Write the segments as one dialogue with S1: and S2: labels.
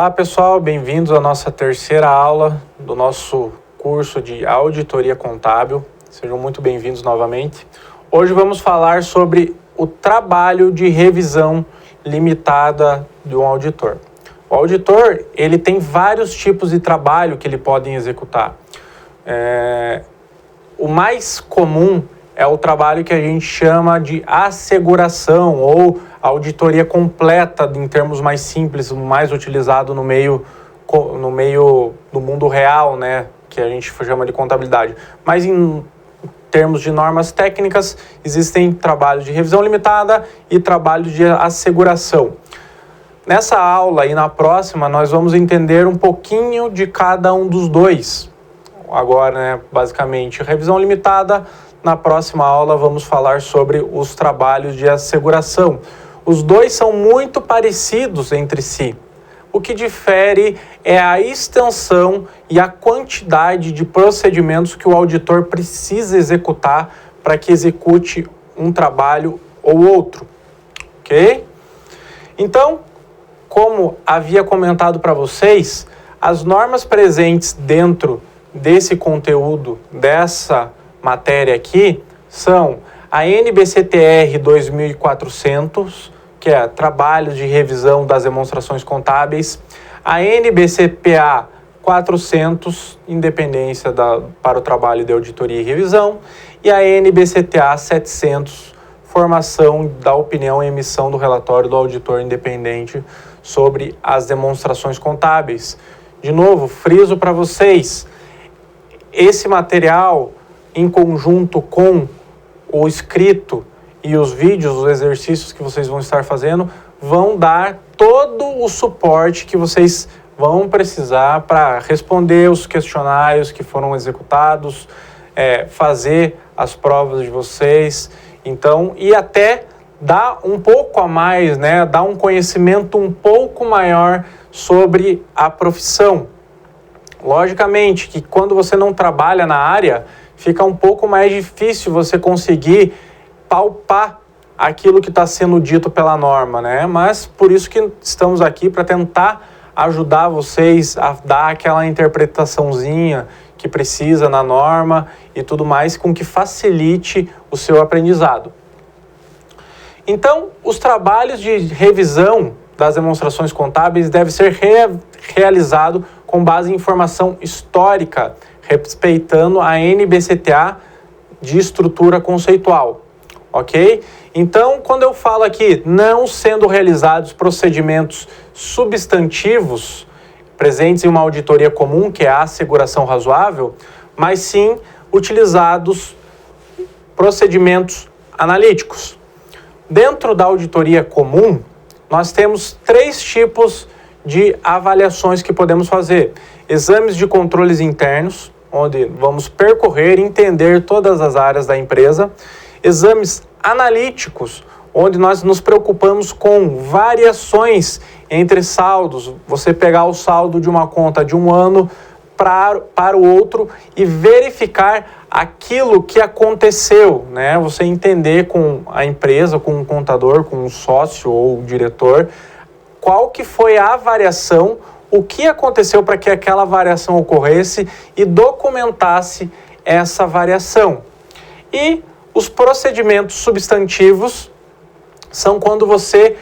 S1: Olá pessoal, bem-vindos à nossa terceira aula do nosso curso de Auditoria Contábil. Sejam muito bem-vindos novamente. Hoje vamos falar sobre o trabalho de revisão limitada de um auditor. O auditor, ele tem vários tipos de trabalho que ele pode executar. O mais comum é o trabalho que a gente chama de asseguração ou auditoria completa, em termos mais simples, mais utilizado no meio do mundo real, né, que a gente chama de contabilidade. Mas em termos de normas técnicas, existem trabalhos de revisão limitada e trabalhos de asseguração. Nessa aula e na próxima, nós vamos entender um pouquinho de cada um dos dois. Agora, né, basicamente, revisão limitada. Na próxima aula, vamos falar sobre os trabalhos de asseguração. Os dois são muito parecidos entre si. O que difere é a extensão e a quantidade de procedimentos que o auditor precisa executar para que execute um trabalho ou outro. Ok? Então, como havia comentado para vocês, as normas presentes dentro desse conteúdo, dessa matéria aqui, são a NBCTR 2400, que é Trabalhos de Revisão das Demonstrações Contábeis, a NBCPA 400, Independência para o Trabalho de Auditoria e Revisão, e a NBCTA 700, Formação da Opinião e Emissão do Relatório do Auditor Independente sobre as Demonstrações Contábeis. De novo, friso para vocês, esse material, em conjunto com o escrito e os vídeos, os exercícios que vocês vão estar fazendo, vão dar todo o suporte que vocês vão precisar para responder os questionários que foram executados, fazer as provas de vocês, então, e até dar um pouco a mais, né, dar um conhecimento um pouco maior sobre a profissão. Logicamente que quando você não trabalha na área, fica um pouco mais difícil você conseguir palpar aquilo que está sendo dito pela norma, né? Mas por isso que estamos aqui, para tentar ajudar vocês a dar aquela interpretaçãozinha que precisa na norma e tudo mais, com que facilite o seu aprendizado. Então, os trabalhos de revisão das demonstrações contábeis devem ser realizados com base em informação histórica, respeitando a NBCTA de estrutura conceitual, ok? Então, quando eu falo aqui, não sendo realizados procedimentos substantivos presentes em uma auditoria comum, que é a asseguração razoável, mas sim utilizados procedimentos analíticos. Dentro da auditoria comum, nós temos 3 tipos de avaliações que podemos fazer. Exames de controles internos, onde vamos percorrer e entender todas as áreas da empresa. Exames analíticos, onde nós nos preocupamos com variações entre saldos. Você pegar o saldo de uma conta de um ano para o outro e verificar aquilo que aconteceu, né? Você entender com a empresa, com o contador, com o sócio ou o diretor, qual que foi a variação, o que aconteceu para que aquela variação ocorresse e documentasse essa variação. E os procedimentos substantivos são quando você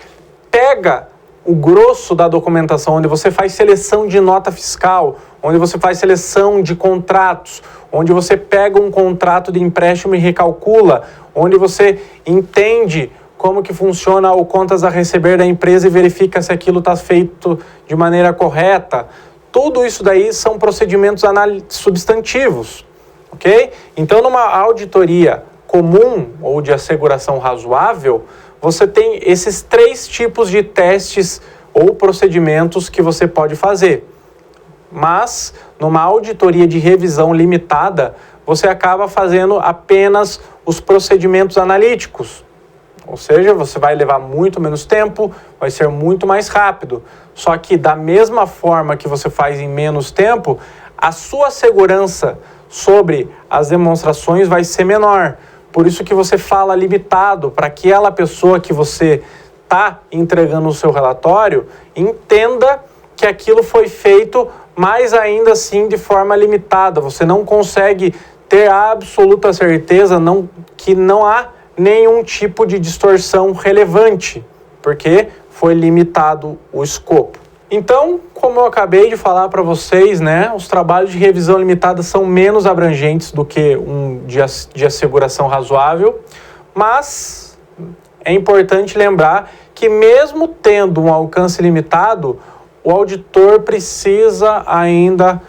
S1: pega o grosso da documentação, onde você faz seleção de nota fiscal, onde você faz seleção de contratos, onde você pega um contrato de empréstimo e recalcula, onde você entende como que funciona o contas a receber da empresa e verifica se aquilo está feito de maneira correta. Tudo isso daí são procedimentos substantivos, ok? Então, numa auditoria comum ou de asseguração razoável, você tem esses 3 tipos de testes ou procedimentos que você pode fazer. Mas, numa auditoria de revisão limitada, você acaba fazendo apenas os procedimentos analíticos. Ou seja, você vai levar muito menos tempo, vai ser muito mais rápido. Só que da mesma forma que você faz em menos tempo, a sua segurança sobre as demonstrações vai ser menor. Por isso que você fala limitado, para que aquela pessoa que você está entregando o seu relatório entenda que aquilo foi feito, mas ainda assim de forma limitada. Você não consegue ter a absoluta certeza que não há nenhum tipo de distorção relevante, porque foi limitado o escopo. Então, como eu acabei de falar para vocês, né, os trabalhos de revisão limitada são menos abrangentes do que um de asseguração razoável, mas é importante lembrar que mesmo tendo um alcance limitado, o auditor precisa ainda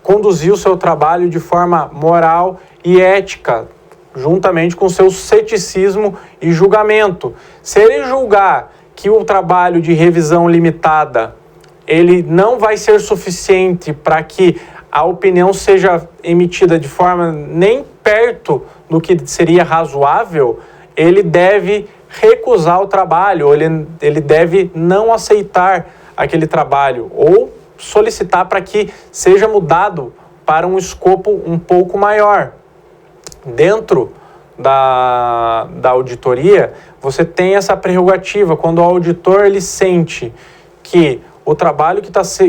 S1: conduzir o seu trabalho de forma moral e ética, juntamente com seu ceticismo e julgamento. Se ele julgar que o trabalho de revisão limitada ele não vai ser suficiente para que a opinião seja emitida de forma nem perto do que seria razoável, ele deve recusar o trabalho, ou ele deve não aceitar aquele trabalho, ou solicitar para que seja mudado para um escopo um pouco maior. Dentro da auditoria, você tem essa prerrogativa, quando o auditor ele sente que o trabalho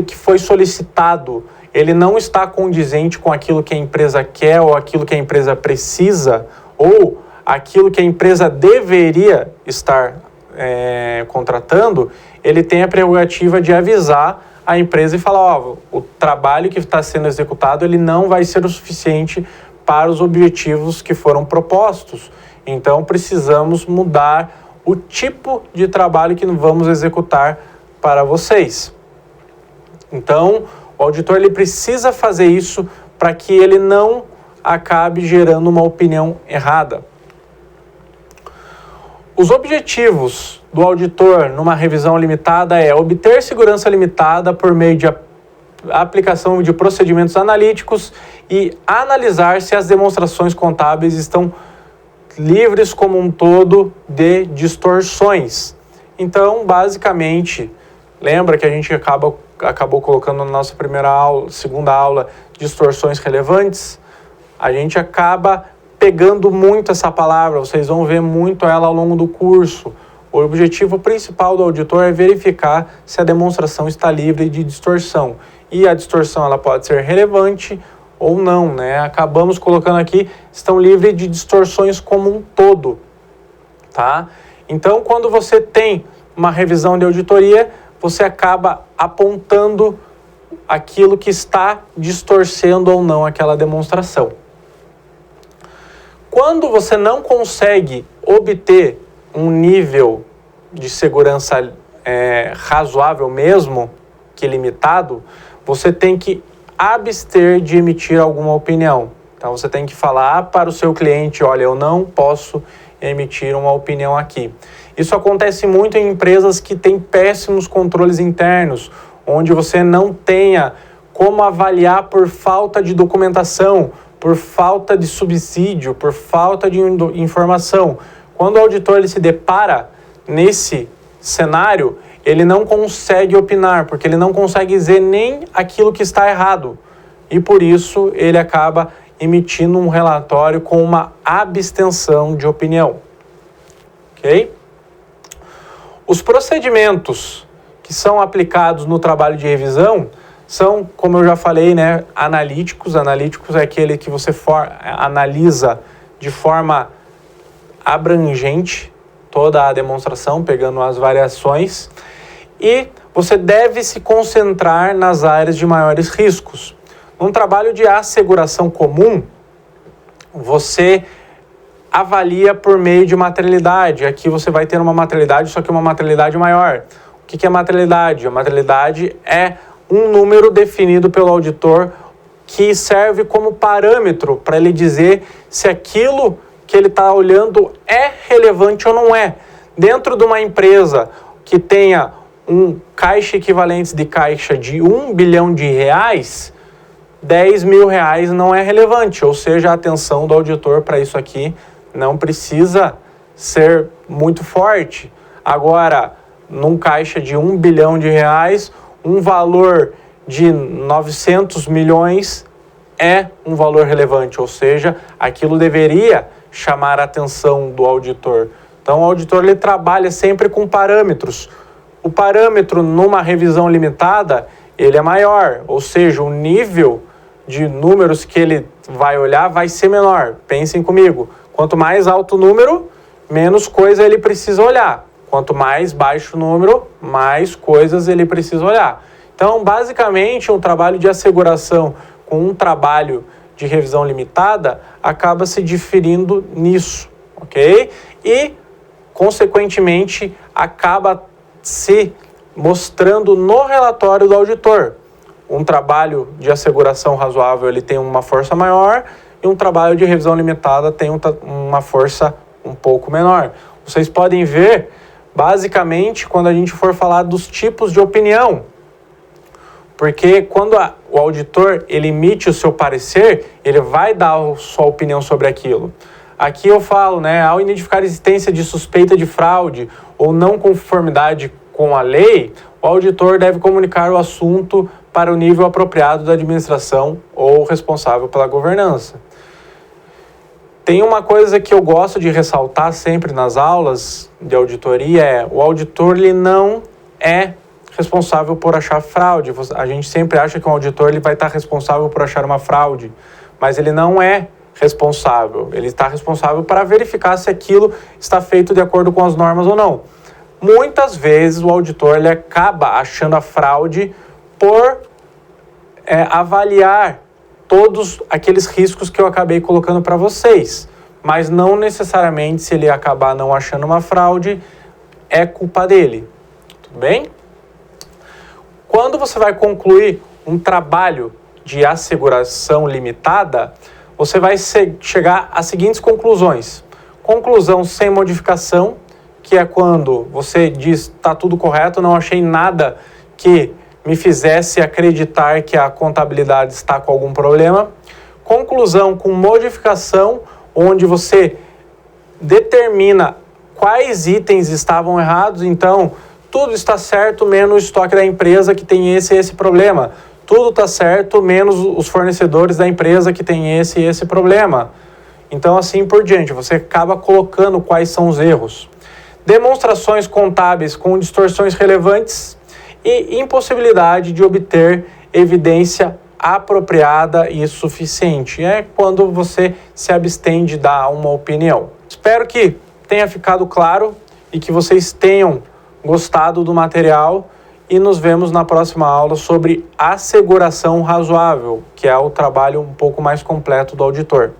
S1: que foi solicitado, ele não está condizente com aquilo que a empresa quer ou aquilo que a empresa precisa, ou aquilo que a empresa deveria estar contratando, ele tem a prerrogativa de avisar a empresa e falar, o trabalho que está sendo executado ele não vai ser o suficiente para os objetivos que foram propostos. Então, precisamos mudar o tipo de trabalho que vamos executar para vocês. Então, o auditor ele precisa fazer isso para que ele não acabe gerando uma opinião errada. Os objetivos do auditor numa revisão limitada é obter segurança limitada por meio de aplicação de procedimentos analíticos e analisar se as demonstrações contábeis estão livres como um todo de distorções. Então, basicamente, lembra que a gente acabou colocando na nossa segunda aula, distorções relevantes? A gente acaba pegando muito essa palavra, vocês vão ver muito ela ao longo do curso. O objetivo principal do auditor é verificar se a demonstração está livre de distorção. E a distorção ela pode ser relevante ou não, né? Acabamos colocando aqui, estão livres de distorções como um todo, tá? Então, quando você tem uma revisão de auditoria, você acaba apontando aquilo que está distorcendo ou não aquela demonstração. Quando você não consegue obter um nível de segurança razoável mesmo, que limitado, você tem que abster de emitir alguma opinião. Então você tem que falar para o seu cliente, olha, eu não posso emitir uma opinião aqui. Isso acontece muito em empresas que têm péssimos controles internos, onde você não tenha como avaliar por falta de documentação, por falta de subsídio, por falta de informação. Quando o auditor ele se depara nesse cenário, ele não consegue opinar, porque ele não consegue dizer nem aquilo que está errado. E por isso ele acaba emitindo um relatório com uma abstenção de opinião. Ok? Os procedimentos que são aplicados no trabalho de revisão são, como eu já falei, né, analíticos. Analíticos é aquele que você analisa de forma abrangente toda a demonstração, pegando as variações. E você deve se concentrar nas áreas de maiores riscos. Num trabalho de asseguração comum, você avalia por meio de materialidade. Aqui você vai ter uma materialidade, só que uma materialidade maior. O que é materialidade? A materialidade é um número definido pelo auditor que serve como parâmetro para ele dizer se aquilo que ele está olhando é relevante ou não é. Dentro de uma empresa que tenha um caixa equivalente de caixa de R$1 bilhão, R$10 mil não é relevante, ou seja, a atenção do auditor para isso aqui não precisa ser muito forte. Agora, num caixa de R$1 bilhão, um valor de 900 milhões é um valor relevante, ou seja, aquilo deveria chamar a atenção do auditor. Então, o auditor ele trabalha sempre com parâmetros. O parâmetro numa revisão limitada, ele é maior, ou seja, o nível de números que ele vai olhar vai ser menor. Pensem comigo, quanto mais alto o número, menos coisa ele precisa olhar. Quanto mais baixo o número, mais coisas ele precisa olhar. Então, basicamente, um trabalho de asseguração com um trabalho de revisão limitada acaba se diferindo nisso, ok? E, consequentemente, acaba se mostrando no relatório do auditor. Um trabalho de asseguração razoável ele tem uma força maior e um trabalho de revisão limitada tem uma força um pouco menor. Vocês podem ver, basicamente, quando a gente for falar dos tipos de opinião. Porque quando o auditor ele emite o seu parecer, ele vai dar a sua opinião sobre aquilo. Aqui eu falo, ao identificar a existência de suspeita de fraude ou não conformidade com a lei, o auditor deve comunicar o assunto para o nível apropriado da administração ou responsável pela governança. Tem uma coisa que eu gosto de ressaltar sempre nas aulas de auditoria, o auditor ele não é responsável por achar fraude. A gente sempre acha que um auditor ele vai estar responsável por achar uma fraude, mas ele não é responsável. Ele está responsável para verificar se aquilo está feito de acordo com as normas ou não. Muitas vezes o auditor ele acaba achando a fraude por avaliar todos aqueles riscos que eu acabei colocando para vocês, mas não necessariamente se ele acabar não achando uma fraude, é culpa dele. Tudo bem? Quando você vai concluir um trabalho de asseguração limitada, você vai chegar às seguintes conclusões. Conclusão sem modificação, que é quando você diz está tudo correto, não achei nada que me fizesse acreditar que a contabilidade está com algum problema. Conclusão com modificação, onde você determina quais itens estavam errados, então tudo está certo, menos o estoque da empresa que tem esse problema. Tudo está certo, menos os fornecedores da empresa que tem esse problema. Então, assim por diante, você acaba colocando quais são os erros. Demonstrações contábeis com distorções relevantes e impossibilidade de obter evidência apropriada e suficiente. É quando você se abstém de dar uma opinião. Espero que tenha ficado claro e que vocês tenham gostado do material e nos vemos na próxima aula sobre asseguração razoável, que é o trabalho um pouco mais completo do auditor.